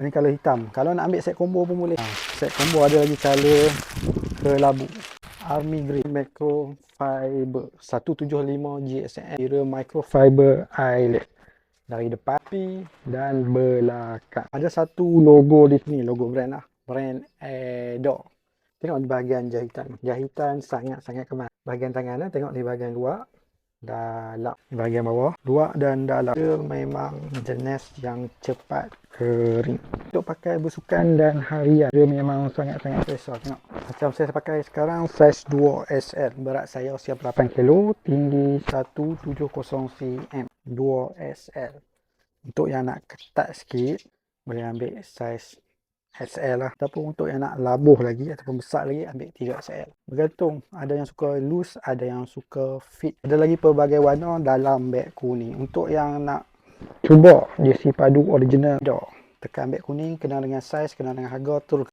Ini color hitam. Kalau nak ambil set combo pun boleh. Set combo ada lagi color kelabu. Army Green Microfiber 175 GSM. Kira microfiber eyelet. Dari depan dan belakang. Ada satu logo di sini, logo brand lah. Brand Edo. Tengok di bahagian jahitan. Jahitan sangat-sangat kemas. Bahagian tangan lah, tengok di bahagian luar. Dalam. Di bahagian bawah. Luar dan dalam. Dia memang jenis yang cepat kering. Untuk pakai bersukan dan harian. Dia memang sangat-sangat besar. Tengok. Macam saya pakai sekarang size 2SL. Berat saya usia 8 kg. Tinggi 170 cm. 2SL. Untuk yang nak ketat sikit, boleh ambil size SL lah. Ataupun untuk yang nak labuh lagi ataupun besar lagi, ambil 3XL. Bergantung. Ada yang suka loose, ada yang suka fit. Ada lagi pelbagai warna dalam beg kuning. Untuk yang nak cuba jersey padu original, tekan beg kuning, kenal dengan saiz, kenal dengan harga, terus